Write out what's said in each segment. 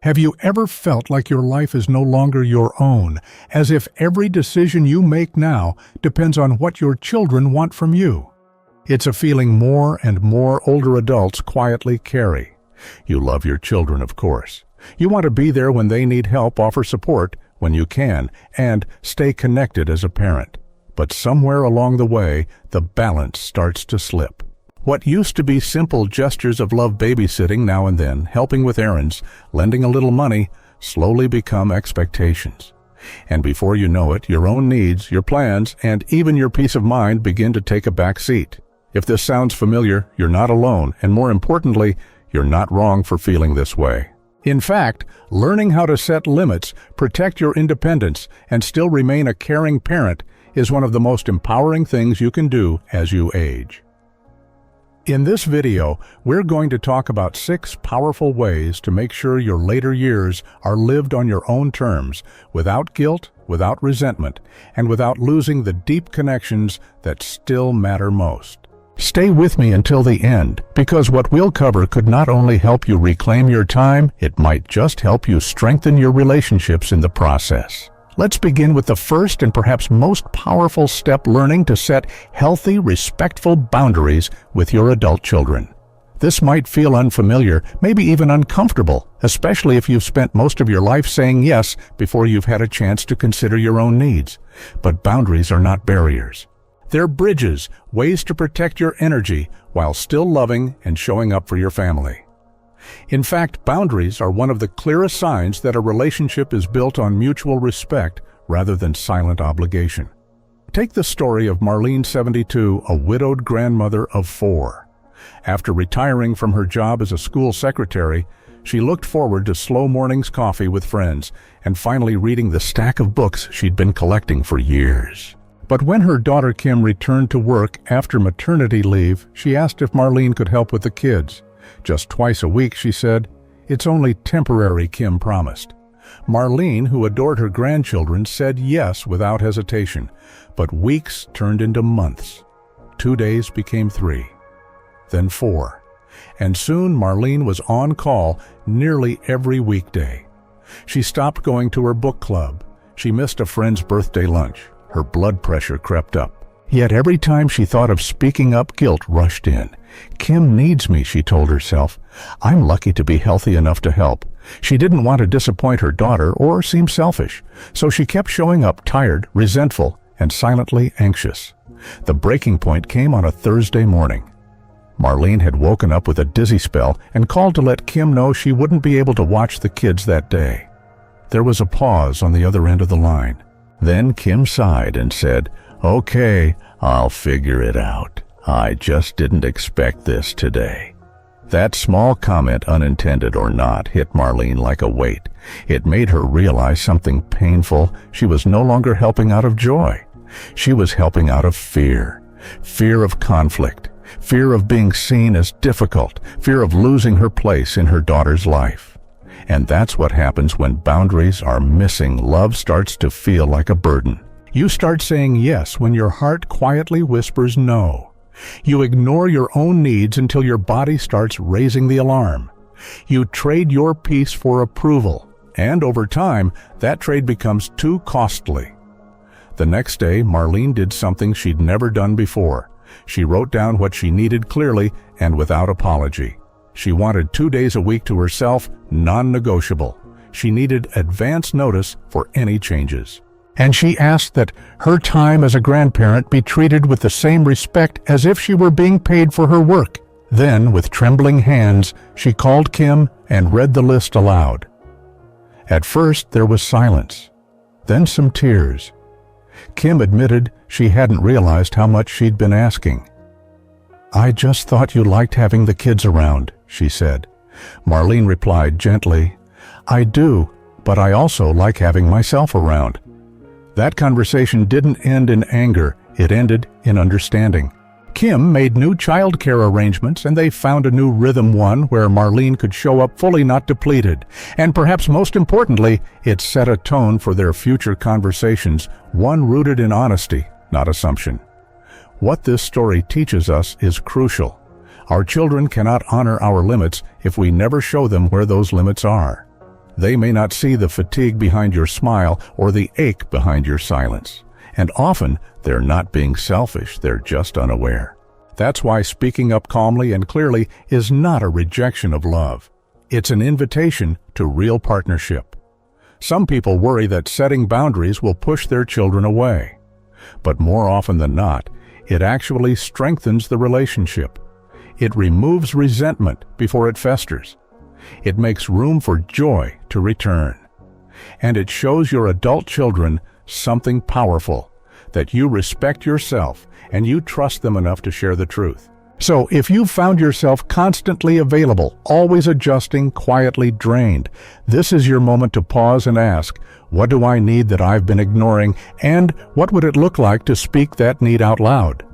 Have you ever felt like your life is no longer your own, as if every decision you make now depends on what your children want from you? It's a feeling more and more older adults quietly carry. You love your children, of course. You want to be there when they need help, offer support when you can, and stay connected as a parent. But somewhere along the way, the balance starts to slip. What used to be simple gestures of love, babysitting now and then, helping with errands, lending a little money, slowly become expectations. And before you know it, your own needs, your plans, and even your peace of mind begin to take a back seat. If this sounds familiar, you're not alone, and more importantly, you're not wrong for feeling this way. In fact, learning how to set limits, protect your independence, and still remain a caring parent is one of the most empowering things you can do as you age. In this video, we're going to talk about 6 powerful ways to make sure your later years are lived on your own terms, without guilt, without resentment, and without losing the deep connections that still matter most. Stay with me until the end, because what we'll cover could not only help you reclaim your time, it might just help you strengthen your relationships in the process. Let's begin with the first and perhaps most powerful step: learning to set healthy, respectful boundaries with your adult children. This might feel unfamiliar, maybe even uncomfortable, especially if you've spent most of your life saying yes before you've had a chance to consider your own needs. But boundaries are not barriers. They're bridges, ways to protect your energy while still loving and showing up for your family. In fact, boundaries are one of the clearest signs that a relationship is built on mutual respect rather than silent obligation. Take the story of Marlene, 72, a widowed grandmother of 4. After retiring from her job as a school secretary, she looked forward to slow mornings coffee with friends and finally reading the stack of books she'd been collecting for years. But when her daughter Kim returned to work after maternity leave, she asked if Marlene could help with the kids. Just twice a week, she said. It's only temporary, Kim promised. Marlene, who adored her grandchildren, said yes without hesitation. But weeks turned into months. 2 days became 3, then 4. And soon Marlene was on call nearly every weekday. She stopped going to her book club. She missed a friend's birthday lunch. Her blood pressure crept up. Yet every time she thought of speaking up, guilt rushed in. Kim needs me, she told herself. I'm lucky to be healthy enough to help. She didn't want to disappoint her daughter or seem selfish, so she kept showing up tired, resentful, and silently anxious. The breaking point came on a Thursday morning. Marlene had woken up with a dizzy spell and called to let Kim know she wouldn't be able to watch the kids that day. There was a pause on the other end of the line. Then Kim sighed and said, "Okay, I'll figure it out. I just didn't expect this today." That small comment, unintended or not, hit Marlene like a weight. It made her realize something painful. She was no longer helping out of joy. She was helping out of fear. Fear of conflict. Fear of being seen as difficult. Fear of losing her place in her daughter's life. And that's what happens when boundaries are missing. Love starts to feel like a burden. You start saying yes when your heart quietly whispers no. You ignore your own needs until your body starts raising the alarm. You trade your peace for approval, and over time, that trade becomes too costly. The next day, Marlene did something she'd never done before. She wrote down what she needed clearly and without apology. She wanted 2 days a week to herself, non-negotiable. She needed advance notice for any changes. And she asked that her time as a grandparent be treated with the same respect as if she were being paid for her work. Then, with trembling hands, she called Kim and read the list aloud. At first, there was silence, then some tears. Kim admitted she hadn't realized how much she'd been asking. "I just thought you liked having the kids around," she said. Marlene replied gently, "I do, but I also like having myself around." That conversation didn't end in anger, it ended in understanding. Kim made new childcare arrangements, and they found a new rhythm, one where Marlene could show up fully, not depleted. And perhaps most importantly, it set a tone for their future conversations, one rooted in honesty, not assumption. What this story teaches us is crucial. Our children cannot honor our limits if we never show them where those limits are. They may not see the fatigue behind your smile or the ache behind your silence. And often, they're not being selfish, they're just unaware. That's why speaking up calmly and clearly is not a rejection of love. It's an invitation to real partnership. Some people worry that setting boundaries will push their children away. But more often than not, it actually strengthens the relationship. It removes resentment before it festers. It makes room for joy to return. And it shows your adult children something powerful, that you respect yourself and you trust them enough to share the truth. So if you've found yourself constantly available, always adjusting, quietly drained, this is your moment to pause and ask, what do I need that I've been ignoring, and what would it look like to speak that need out loud?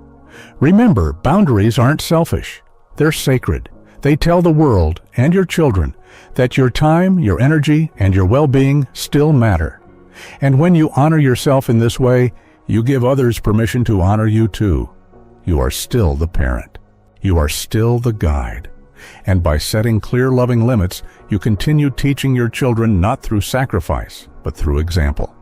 Remember, boundaries aren't selfish. They're sacred. They tell the world and your children that your time, your energy, and your well-being still matter. And when you honor yourself in this way, you give others permission to honor you too. You are still the parent. You are still the guide. And by setting clear, loving limits, you continue teaching your children not through sacrifice, but through example.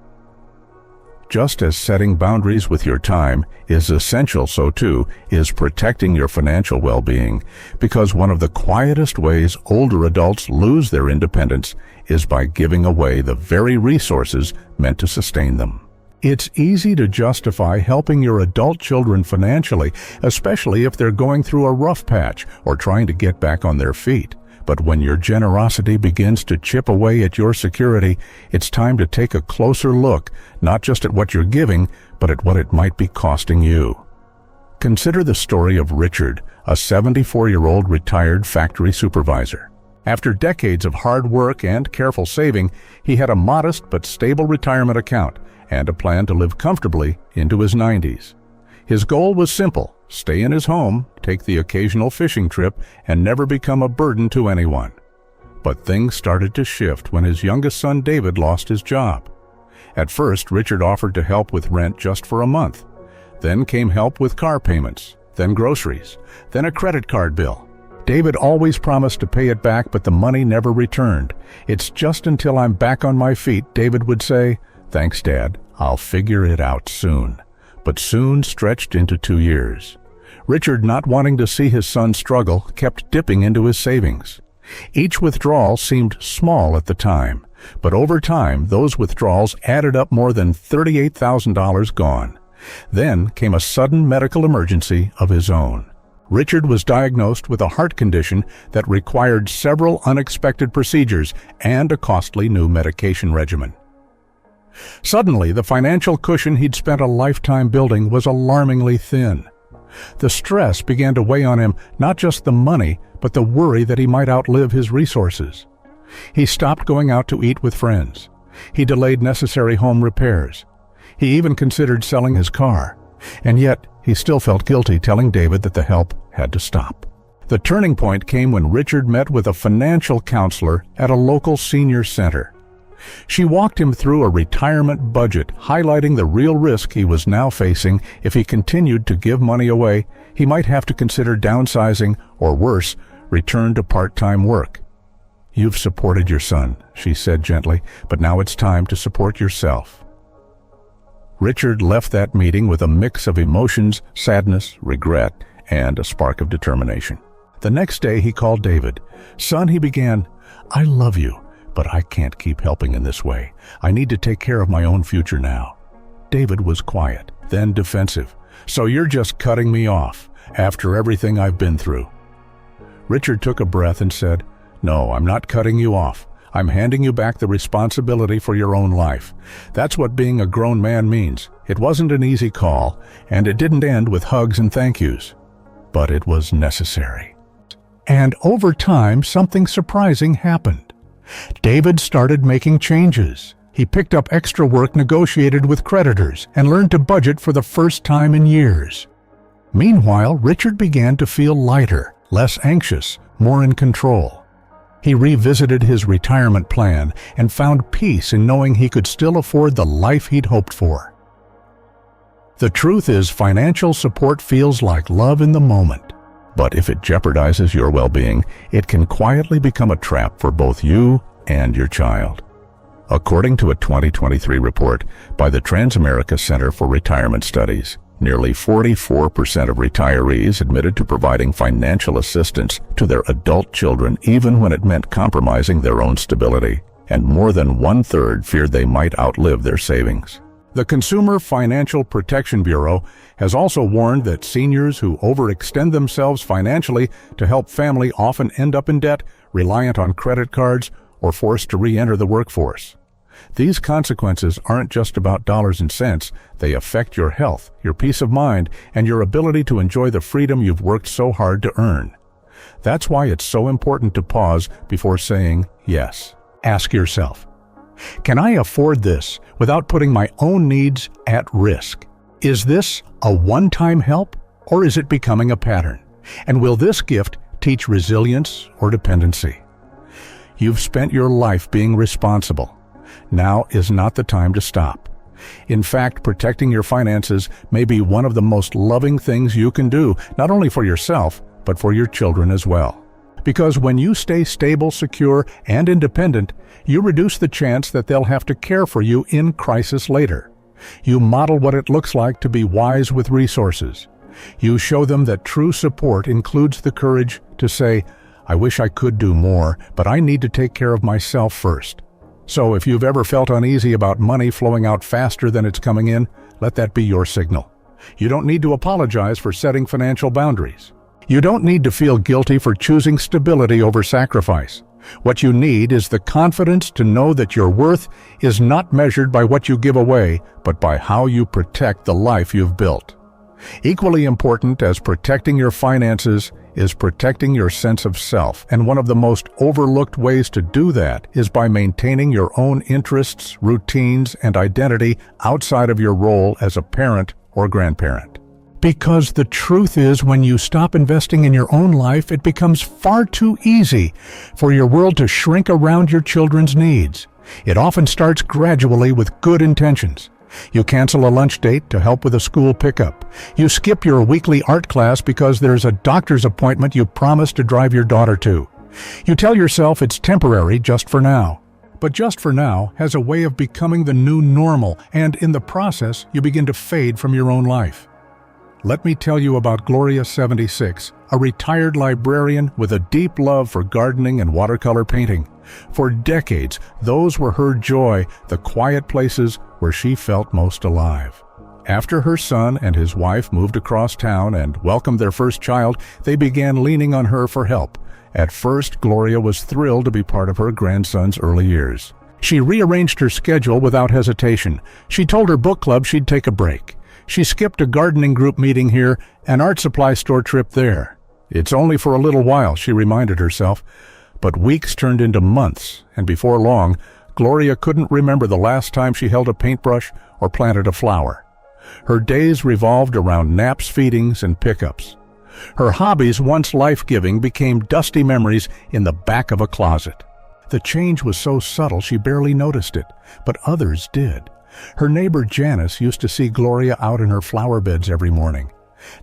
Just as setting boundaries with your time is essential, so too is protecting your financial well-being, because one of the quietest ways older adults lose their independence is by giving away the very resources meant to sustain them. It's easy to justify helping your adult children financially, especially if they're going through a rough patch or trying to get back on their feet. But when your generosity begins to chip away at your security, it's time to take a closer look, not just at what you're giving, but at what it might be costing you. Consider the story of Richard, a 74-year-old retired factory supervisor. After decades of hard work and careful saving, he had a modest but stable retirement account and a plan to live comfortably into his 90s. His goal was simple: stay in his home, take the occasional fishing trip, and never become a burden to anyone. But things started to shift when his youngest son David lost his job. At first, Richard offered to help with rent just for a month. Then came help with car payments, then groceries, then a credit card bill. David always promised to pay it back, but the money never returned. "It's just until I'm back on my feet," David would say. "Thanks, Dad. I'll figure it out soon." But soon stretched into 2 years. Richard, not wanting to see his son struggle, kept dipping into his savings. Each withdrawal seemed small at the time, but over time, those withdrawals added up more than $38,000 gone. Then came a sudden medical emergency of his own. Richard was diagnosed with a heart condition that required several unexpected procedures and a costly new medication regimen. Suddenly, the financial cushion he'd spent a lifetime building was alarmingly thin. The stress began to weigh on him, not just the money, but the worry that he might outlive his resources. He stopped going out to eat with friends. He delayed necessary home repairs. He even considered selling his car. And yet, he still felt guilty telling David that the help had to stop. The turning point came when Richard met with a financial counselor at a local senior center. She walked him through a retirement budget, highlighting the real risk he was now facing. If he continued to give money away, he might have to consider downsizing, or worse, return to part-time work. "You've supported your son," she said gently, "but now it's time to support yourself." Richard left that meeting with a mix of emotions, sadness, regret, and a spark of determination. The next day he called David. "Son," he began, "I love you, but I can't keep helping in this way. I need to take care of my own future now." David was quiet, then defensive. "So you're just cutting me off, after everything I've been through?" Richard took a breath and said, "No, I'm not cutting you off. I'm handing you back the responsibility for your own life. That's what being a grown man means. It wasn't an easy call, and it didn't end with hugs and thank yous. But it was necessary." And over time, something surprising happened. David started making changes. He picked up extra work, negotiated with creditors, and learned to budget for the first time in years. Meanwhile, Richard began to feel lighter, less anxious, more in control. He revisited his retirement plan and found peace in knowing he could still afford the life he'd hoped for. The truth is, financial support feels like love in the moment. But if it jeopardizes your well-being, it can quietly become a trap for both you and your child. According to a 2023 report by the Transamerica Center for Retirement Studies, nearly 44% of retirees admitted to providing financial assistance to their adult children even when it meant compromising their own stability, and more than one-third feared they might outlive their savings. The Consumer Financial Protection Bureau has also warned that seniors who overextend themselves financially to help family often end up in debt, reliant on credit cards, or forced to re-enter the workforce. These consequences aren't just about dollars and cents. They affect your health, your peace of mind, and your ability to enjoy the freedom you've worked so hard to earn. That's why it's so important to pause before saying yes. Ask yourself, can I afford this without putting my own needs at risk? Is this a one-time help, or is it becoming a pattern? And will this gift teach resilience or dependency? You've spent your life being responsible. Now is not the time to stop. In fact, protecting your finances may be one of the most loving things you can do, not only for yourself, but for your children as well. Because when you stay stable, secure, and independent, you reduce the chance that they'll have to care for you in crisis later. You model what it looks like to be wise with resources. You show them that true support includes the courage to say, I wish I could do more, but I need to take care of myself first. So if you've ever felt uneasy about money flowing out faster than it's coming in, let that be your signal. You don't need to apologize for setting financial boundaries. You don't need to feel guilty for choosing stability over sacrifice. What you need is the confidence to know that your worth is not measured by what you give away, but by how you protect the life you've built. Equally important as protecting your finances is protecting your sense of self, and one of the most overlooked ways to do that is by maintaining your own interests, routines, and identity outside of your role as a parent or grandparent. Because the truth is, when you stop investing in your own life, it becomes far too easy for your world to shrink around your children's needs. It often starts gradually with good intentions. You cancel a lunch date to help with a school pickup. You skip your weekly art class because there's a doctor's appointment you promised to drive your daughter to. You tell yourself it's temporary, just for now. But just for now has a way of becoming the new normal, and in the process, you begin to fade from your own life. Let me tell you about Gloria, 76, a retired librarian with a deep love for gardening and watercolor painting. For decades, those were her joy, the quiet places where she felt most alive. After her son and his wife moved across town and welcomed their first child, they began leaning on her for help. At first, Gloria was thrilled to be part of her grandson's early years. She rearranged her schedule without hesitation. She told her book club she'd take a break. She skipped a gardening group meeting here, an art supply store trip there. It's only for a little while, she reminded herself. But weeks turned into months, and before long, Gloria couldn't remember the last time she held a paintbrush or planted a flower. Her days revolved around naps, feedings, and pickups. Her hobbies, once life-giving, became dusty memories in the back of a closet. The change was so subtle she barely noticed it, but others did. Her neighbor Janice used to see Gloria out in her flower beds every morning.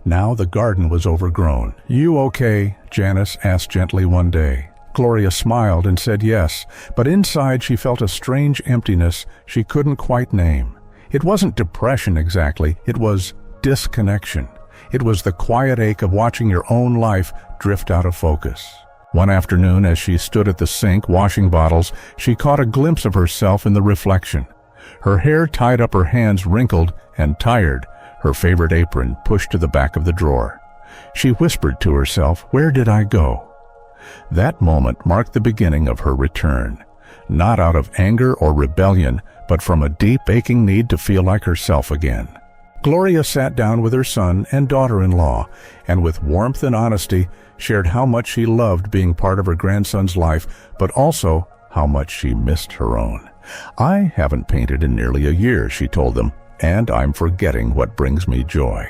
Now the garden was overgrown. "You okay?" Janice asked gently one day. Gloria smiled and said yes, but inside she felt a strange emptiness she couldn't quite name. It wasn't depression exactly, it was disconnection. It was the quiet ache of watching your own life drift out of focus. One afternoon, as she stood at the sink washing bottles, she caught a glimpse of herself in the reflection. Her hair tied up, her hands wrinkled and tired, her favorite apron pushed to the back of the drawer. She whispered to herself, "Where did I go?" That moment marked the beginning of her return, not out of anger or rebellion, but from a deep, aching need to feel like herself again. Gloria sat down with her son and daughter-in-law, and with warmth and honesty shared how much she loved being part of her grandson's life, but also how much she missed her own. "I haven't painted in nearly a year," she told them, "and I'm forgetting what brings me joy."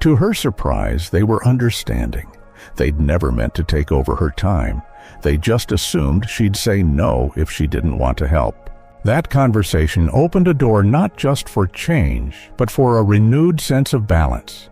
To her surprise, they were understanding. They'd never meant to take over her time. They just assumed she'd say no if she didn't want to help. That conversation opened a door not just for change, but for a renewed sense of balance.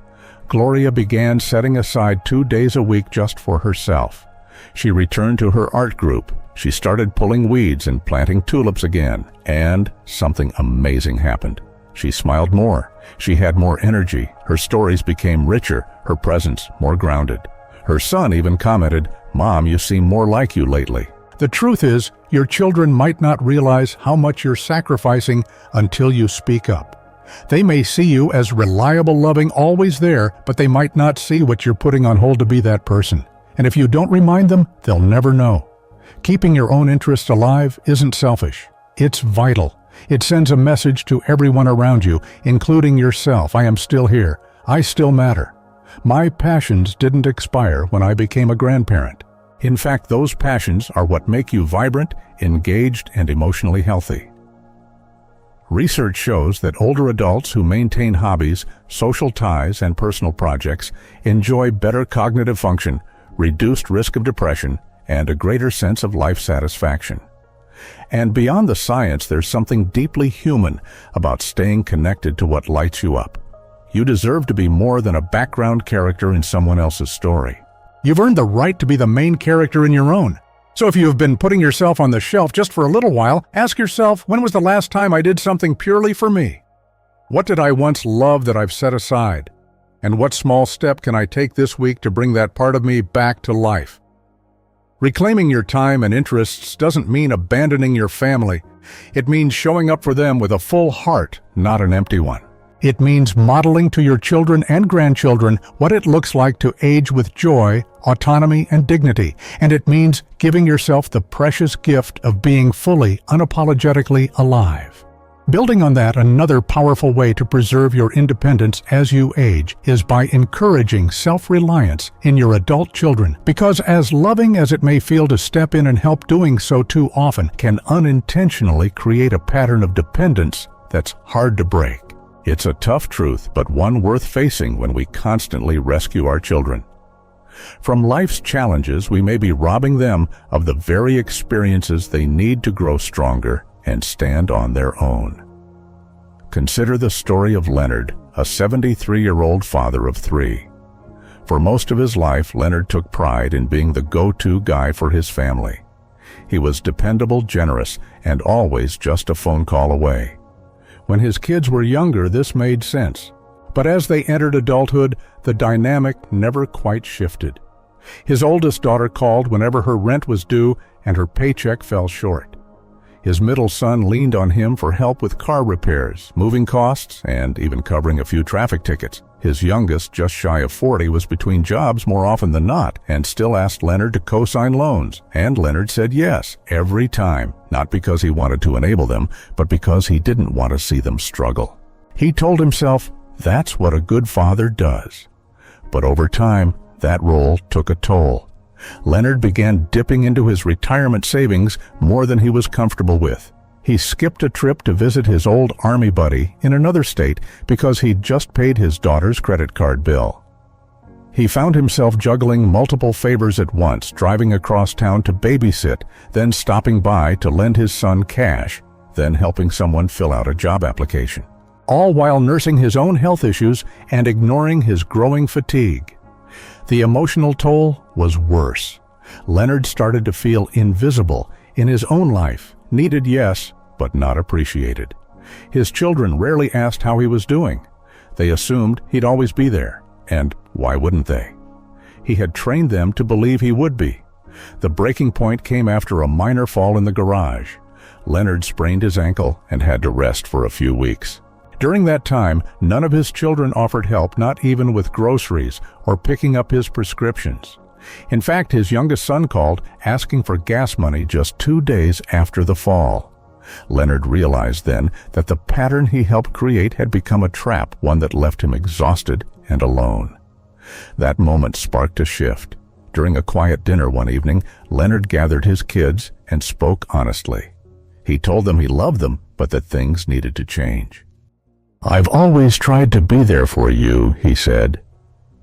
Gloria began setting aside 2 days a week just for herself. She returned to her art group, She started pulling weeds and planting tulips again, and something amazing happened. She smiled more. She had more energy. Her stories became richer, her presence more grounded. Her son even commented, "Mom, you seem more like you lately." The truth is, your children might not realize how much you're sacrificing until you speak up. They may see you as reliable, loving, always there, but they might not see what you're putting on hold to be that person. And if you don't remind them, they'll never know. Keeping your own interests alive isn't selfish. It's vital. It sends a message to everyone around you, including yourself. I am still here. I still matter. My passions didn't expire when I became a grandparent. In fact, those passions are what make you vibrant, engaged, and emotionally healthy. Research shows that older adults who maintain hobbies, social ties, and personal projects enjoy better cognitive function, reduced risk of depression, and a greater sense of life satisfaction. And beyond the science, there's something deeply human about staying connected to what lights you up. You deserve to be more than a background character in someone else's story. You've earned the right to be the main character in your own. So if you have been putting yourself on the shelf just for a little while, ask yourself, when was the last time I did something purely for me? What did I once love that I've set aside? And what small step can I take this week to bring that part of me back to life? Reclaiming your time and interests doesn't mean abandoning your family. It means showing up for them with a full heart, not an empty one. It means modeling to your children and grandchildren what it looks like to age with joy, autonomy, and dignity. And it means giving yourself the precious gift of being fully, unapologetically alive. Building on that, another powerful way to preserve your independence as you age is by encouraging self-reliance in your adult children. Because as loving as it may feel to step in and help, doing so too often can unintentionally create a pattern of dependence that's hard to break. It's a tough truth, but one worth facing when we constantly rescue our children. From life's challenges, we may be robbing them of the very experiences they need to grow stronger and stand on their own. Consider the story of Leonard, a 73-year-old father of 3. For most of his life, Leonard took pride in being the go-to guy for his family. He was dependable, generous, and always just a phone call away. When his kids were younger, this made sense. But as they entered adulthood, the dynamic never quite shifted. His oldest daughter called whenever her rent was due and her paycheck fell short. His middle son leaned on him for help with car repairs, moving costs, and even covering a few traffic tickets. His youngest, just shy of 40, was between jobs more often than not and still asked Leonard to co-sign loans. And Leonard said yes, every time, not because he wanted to enable them, but because he didn't want to see them struggle. He told himself, that's what a good father does. But over time, that role took a toll. Leonard began dipping into his retirement savings more than he was comfortable with. He skipped a trip to visit his old Army buddy in another state because he'd just paid his daughter's credit card bill. He found himself juggling multiple favors at once, driving across town to babysit, then stopping by to lend his son cash, then helping someone fill out a job application, all while nursing his own health issues and ignoring his growing fatigue. The emotional toll was worse. Leonard started to feel invisible in his own life, needed, yes, but not appreciated. His children rarely asked how he was doing. They assumed he'd always be there, and why wouldn't they? He had trained them to believe he would be. The breaking point came after a minor fall in the garage. Leonard sprained his ankle and had to rest for a few weeks. During that time, none of his children offered help, not even with groceries or picking up his prescriptions. In fact, his youngest son called, asking for gas money just 2 days after the fall. Leonard realized then that the pattern he helped create had become a trap, one that left him exhausted and alone. That moment sparked a shift. During a quiet dinner one evening, Leonard gathered his kids and spoke honestly. He told them he loved them, but that things needed to change. "I've always tried to be there for you," he said,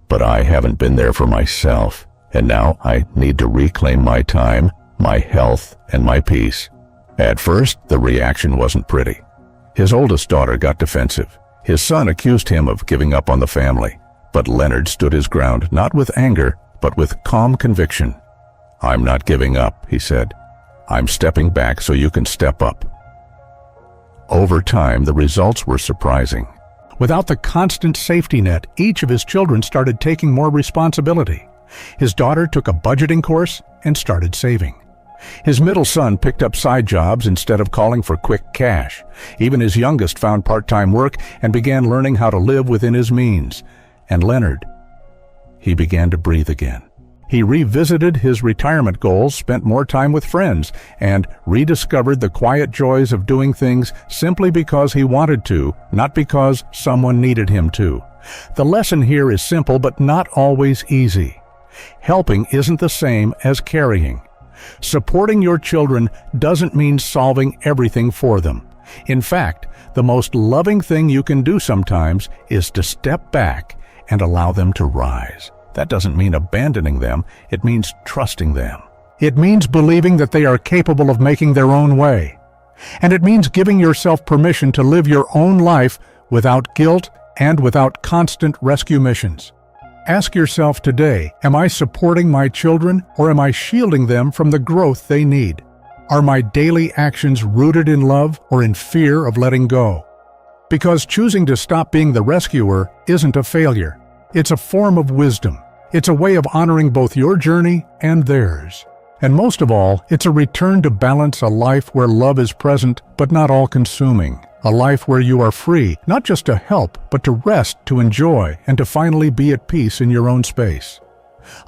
"but I haven't been there for myself. And now I need to reclaim my time, my health, and my peace." At first, the reaction wasn't pretty. His oldest daughter got defensive. His son accused him of giving up on the family. But Leonard stood his ground, not with anger, but with calm conviction. "I'm not giving up," he said. I'm stepping back so you can step up. Over time, the results were surprising. Without the constant safety net, each of his children started taking more responsibility. His daughter took a budgeting course and started saving. His middle son picked up side jobs instead of calling for quick cash. Even his youngest found part-time work and began learning how to live within his means. And Leonard, he began to breathe again. He revisited his retirement goals, spent more time with friends, and rediscovered the quiet joys of doing things simply because he wanted to, not because someone needed him to. The lesson here is simple but not always easy. Helping isn't the same as carrying. Supporting your children doesn't mean solving everything for them. In fact, the most loving thing you can do sometimes is to step back and allow them to rise. That doesn't mean abandoning them, it means trusting them. It means believing that they are capable of making their own way. And it means giving yourself permission to live your own life without guilt and without constant rescue missions. Ask yourself today, am I supporting my children or am I shielding them from the growth they need? Are my daily actions rooted in love or in fear of letting go? Because choosing to stop being the rescuer isn't a failure. It's a form of wisdom. It's a way of honoring both your journey and theirs. And most of all, it's a return to balance, a life where love is present but not all-consuming. A life where you are free, not just to help, but to rest, to enjoy, and to finally be at peace in your own space.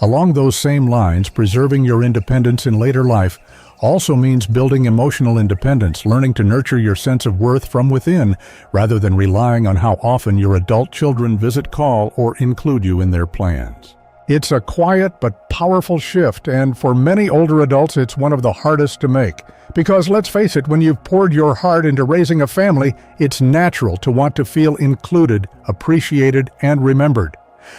Along those same lines, preserving your independence in later life also means building emotional independence, learning to nurture your sense of worth from within, rather than relying on how often your adult children visit, call, or include you in their plans. It's a quiet but powerful shift, and for many older adults, it's one of the hardest to make. Because let's face it, when you've poured your heart into raising a family, it's natural to want to feel included, appreciated, and remembered.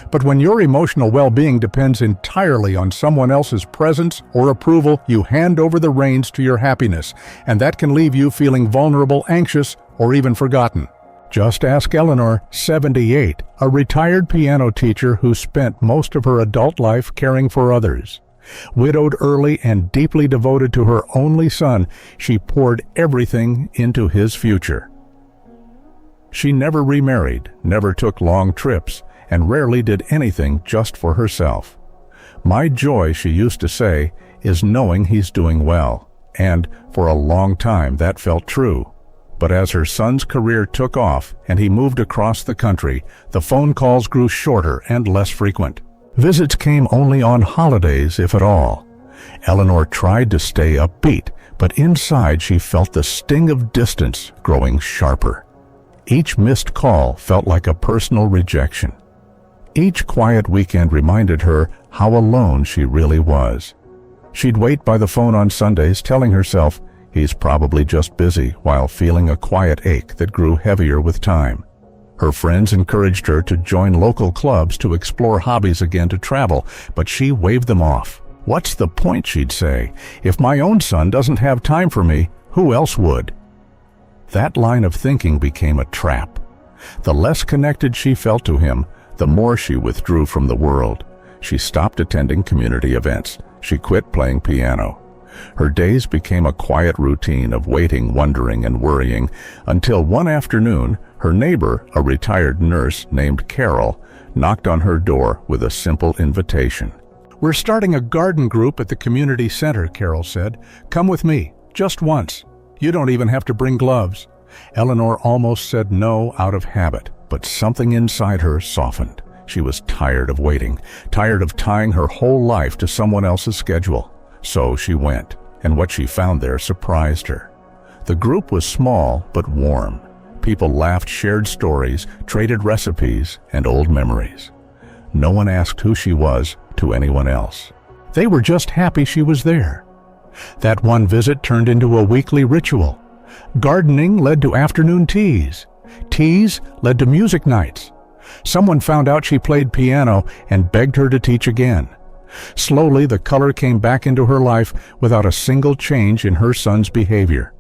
But when your emotional well-being depends entirely on someone else's presence or approval, you hand over the reins to your happiness, and that can leave you feeling vulnerable, anxious, or even forgotten. Just ask Eleanor, 78, a retired piano teacher who spent most of her adult life caring for others. Widowed early and deeply devoted to her only son, she poured everything into his future. She never remarried, never took long trips, and rarely did anything just for herself. My joy, she used to say, is knowing he's doing well. And for a long time that felt true. But as her son's career took off and he moved across the country, the phone calls grew shorter and less frequent. Visits came only on holidays, if at all. Eleanor tried to stay upbeat, but inside she felt the sting of distance growing sharper. Each missed call felt like a personal rejection. Each quiet weekend reminded her how alone she really was. She'd wait by the phone on Sundays, telling herself, he's probably just busy, while feeling a quiet ache that grew heavier with time. Her friends encouraged her to join local clubs, to explore hobbies again, to travel, but she waved them off. What's the point, she'd say. If my own son doesn't have time for me, who else would? That line of thinking became a trap. The less connected she felt to him, the more she withdrew from the world. She stopped attending community events. She quit playing piano. Her days became a quiet routine of waiting, wondering, and worrying, until one afternoon, her neighbor, a retired nurse named Carol, knocked on her door with a simple invitation. "We're starting a garden group at the community center," Carol said. "Come with me, just once. You don't even have to bring gloves." Eleanor almost said no out of habit, but something inside her softened. She was tired of waiting, tired of tying her whole life to someone else's schedule. So she went, and what she found there surprised her. The group was small but warm. People laughed, shared stories, traded recipes, and old memories. No one asked who she was to anyone else. They were just happy she was there. That one visit turned into a weekly ritual. Gardening led to afternoon teas. Teas led to music nights. Someone found out she played piano and begged her to teach again. Slowly, the color came back into her life without a single change in her son's behavior.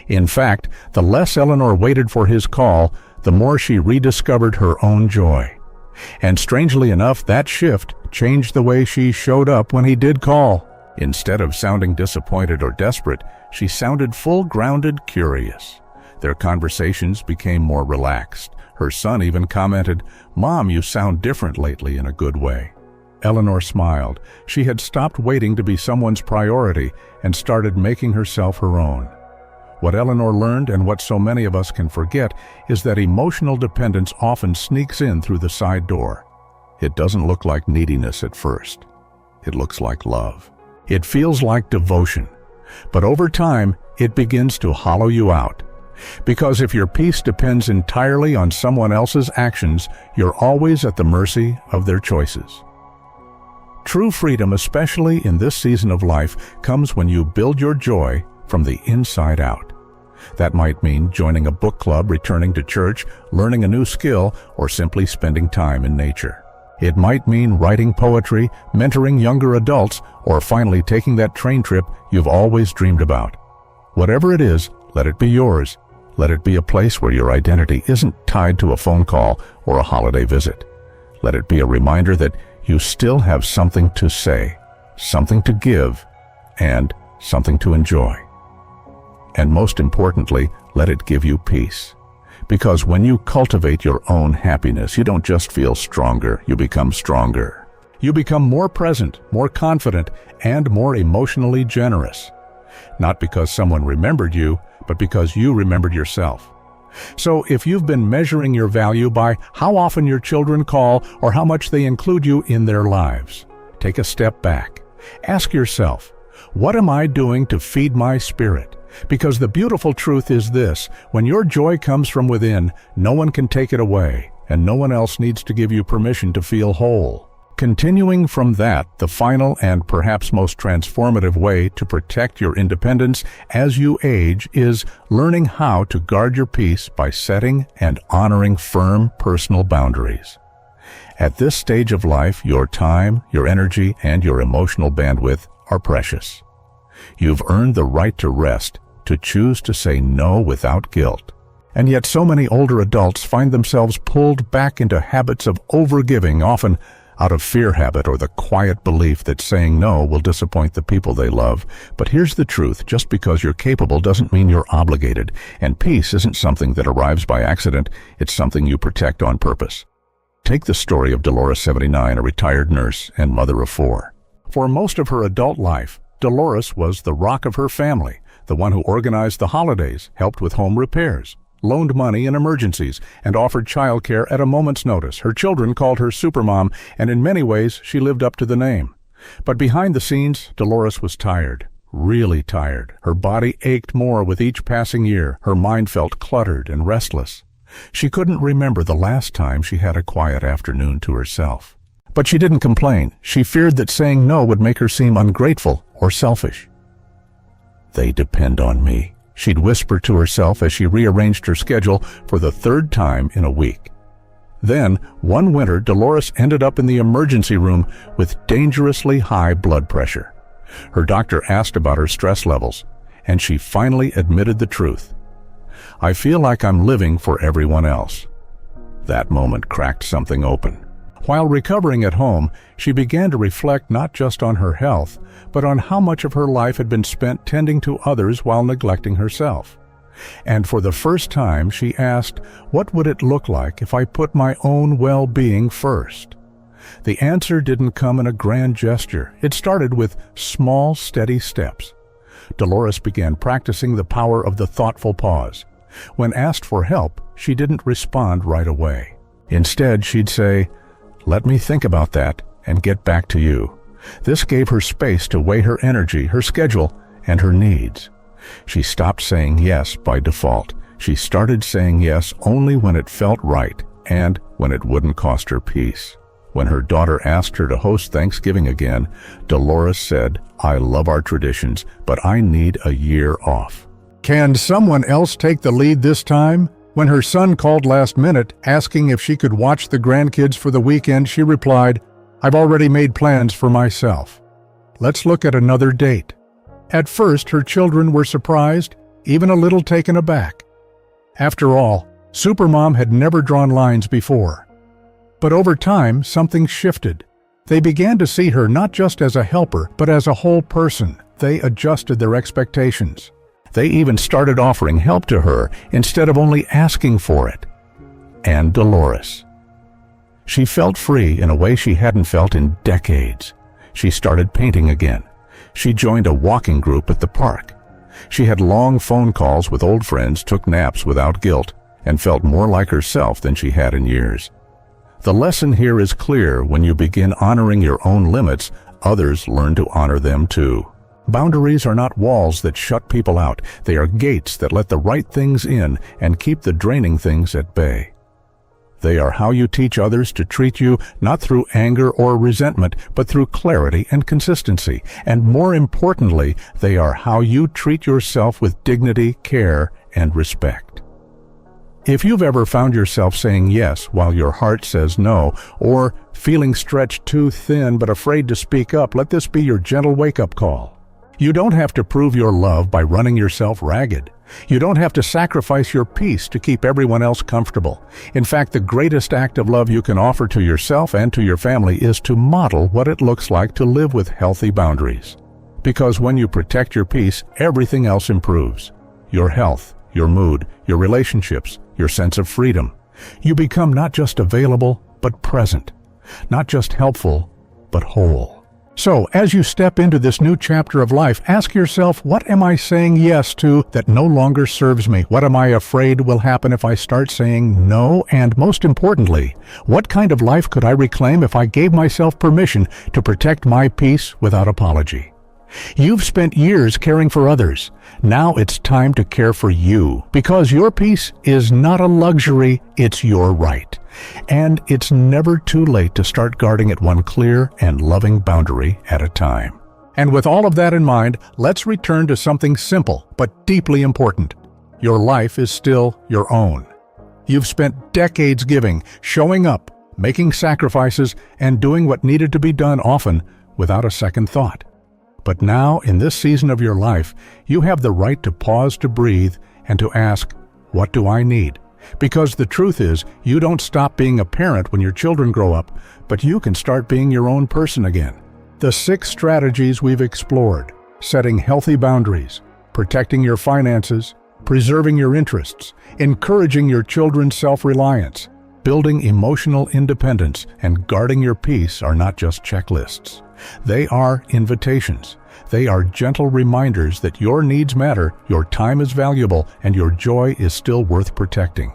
In fact, the less Eleanor waited for his call, the more she rediscovered her own joy. And strangely enough, that shift changed the way she showed up when he did call. Instead of sounding disappointed or desperate, she sounded full-grounded curious. Their conversations became more relaxed. Her son even commented, "Mom, you sound different lately in a good way." Eleanor smiled. She had stopped waiting to be someone's priority and started making herself her own. What Eleanor learned, and what so many of us can forget, is that emotional dependence often sneaks in through the side door. It doesn't look like neediness at first. It looks like love. It feels like devotion. But over time, it begins to hollow you out. Because if your peace depends entirely on someone else's actions, you're always at the mercy of their choices. True freedom, especially in this season of life, comes when you build your joy from the inside out. That might mean joining a book club, returning to church, learning a new skill, or simply spending time in nature. It might mean writing poetry, mentoring younger adults, or finally taking that train trip you've always dreamed about. Whatever it is, let it be yours. Let it be a place where your identity isn't tied to a phone call or a holiday visit. Let it be a reminder that you still have something to say, something to give, and something to enjoy. And most importantly, let it give you peace. Because when you cultivate your own happiness, you don't just feel stronger, you become stronger. You become more present, more confident, and more emotionally generous. Not because someone remembered you, but because you remembered yourself. So if you've been measuring your value by how often your children call or how much they include you in their lives, take a step back. Ask yourself, what am I doing to feed my spirit? Because the beautiful truth is this: when your joy comes from within, no one can take it away, and no one else needs to give you permission to feel whole. Continuing from that, the final and perhaps most transformative way to protect your independence as you age is learning how to guard your peace by setting and honoring firm personal boundaries. At this stage of life, your time, your energy, and your emotional bandwidth are precious. You've earned the right to rest, to choose to say no without guilt. And yet so many older adults find themselves pulled back into habits of overgiving, often out of fear habit or the quiet belief that saying no will disappoint the people they love. But here's the truth: just because you're capable doesn't mean you're obligated. And peace isn't something that arrives by accident, it's something you protect on purpose. Take the story of Dolores, 79, a retired nurse and mother of 4. For most of her adult life, Dolores was the rock of her family, the one who organized the holidays, helped with home repairs, loaned money in emergencies, and offered childcare at a moment's notice. Her children called her Supermom, and in many ways she lived up to the name. But behind the scenes, Dolores was tired, really tired. Her body ached more with each passing year. Her mind felt cluttered and restless. She couldn't remember the last time she had a quiet afternoon to herself. But she didn't complain. She feared that saying no would make her seem ungrateful or selfish. "They depend on me," she'd whisper to herself as she rearranged her schedule for the 3rd time in a week. Then, one winter, Dolores ended up in the emergency room with dangerously high blood pressure. Her doctor asked about her stress levels, and she finally admitted the truth. "I feel like I'm living for everyone else." That moment cracked something open. While recovering at home, she began to reflect not just on her health, but on how much of her life had been spent tending to others while neglecting herself. And for the first time, she asked, what would it look like if I put my own well-being first? The answer didn't come in a grand gesture. It started with small, steady steps. Dolores began practicing the power of the thoughtful pause. When asked for help, she didn't respond right away. Instead, she'd say, "Let me think about that and get back to you." This gave her space to weigh her energy, her schedule, and her needs. She stopped saying yes by default. She started saying yes only when it felt right and when it wouldn't cost her peace. When her daughter asked her to host Thanksgiving again, Dolores said, "I love our traditions, but I need a year off." Can someone else take the lead this time? When her son called last minute, asking if she could watch the grandkids for the weekend, she replied, "I've already made plans for myself." Let's look at another date. At first, her children were surprised, even a little taken aback. After all, Supermom had never drawn lines before. But over time, something shifted. They began to see her not just as a helper, but as a whole person. They adjusted their expectations. They even started offering help to her instead of only asking for it. And Dolores. She felt free in a way she hadn't felt in decades. She started painting again. She joined a walking group at the park. She had long phone calls with old friends, took naps without guilt, and felt more like herself than she had in years. The lesson here is clear: when you begin honoring your own limits, others learn to honor them too. Boundaries are not walls that shut people out. They are gates that let the right things in and keep the draining things at bay. They are how you teach others to treat you, not through anger or resentment, but through clarity and consistency. And more importantly, they are how you treat yourself with dignity, care, and respect. If you've ever found yourself saying yes while your heart says no, or feeling stretched too thin but afraid to speak up, let this be your gentle wake-up call. You don't have to prove your love by running yourself ragged. You don't have to sacrifice your peace to keep everyone else comfortable. In fact, the greatest act of love you can offer to yourself and to your family is to model what it looks like to live with healthy boundaries. Because when you protect your peace, everything else improves. Your health, your mood, your relationships, your sense of freedom. You become not just available, but present. Not just helpful, but whole. So, as you step into this new chapter of life, ask yourself, what am I saying yes to that no longer serves me? What am I afraid will happen if I start saying no? And most importantly, what kind of life could I reclaim if I gave myself permission to protect my peace without apology? You've spent years caring for others. Now it's time to care for you, because your peace is not a luxury, it's your right. And it's never too late to start guarding it one clear and loving boundary at a time. And with all of that in mind, let's return to something simple but deeply important. Your life is still your own. You've spent decades giving, showing up, making sacrifices, and doing what needed to be done, often without a second thought. But now, in this season of your life, you have the right to pause, to breathe, and to ask, what do I need? Because the truth is, you don't stop being a parent when your children grow up, but you can start being your own person again. The 6 strategies we've explored: setting healthy boundaries, protecting your finances, preserving your interests, encouraging your children's self-reliance, building emotional independence, and guarding your peace are not just checklists. They are invitations. They are gentle reminders that your needs matter, your time is valuable, and your joy is still worth protecting.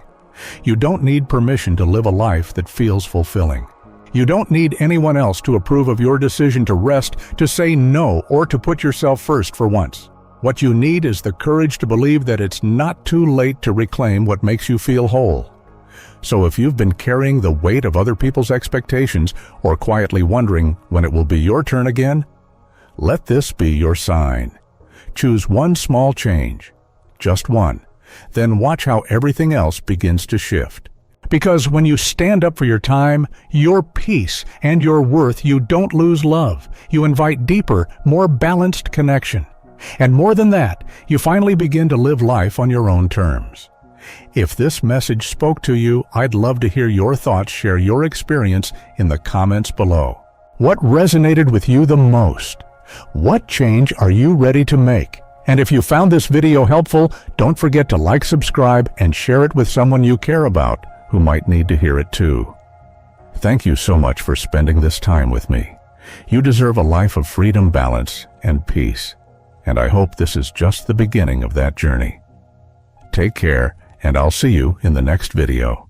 You don't need permission to live a life that feels fulfilling. You don't need anyone else to approve of your decision to rest, to say no, or to put yourself first for once. What you need is the courage to believe that it's not too late to reclaim what makes you feel whole. So if you've been carrying the weight of other people's expectations, or quietly wondering when it will be your turn again, let this be your sign. Choose one small change, just one, then watch how everything else begins to shift. Because when you stand up for your time, your peace, and your worth, you don't lose love. You invite deeper, more balanced connection. And more than that, you finally begin to live life on your own terms. If this message spoke to you, I'd love to hear your thoughts. Share your experience in the comments below. What resonated with you the most? What change are you ready to make? And if you found this video helpful, don't forget to like, subscribe, and share it with someone you care about who might need to hear it too. Thank you so much for spending this time with me. You deserve a life of freedom, balance, and peace. And I hope this is just the beginning of that journey. Take care, and I'll see you in the next video.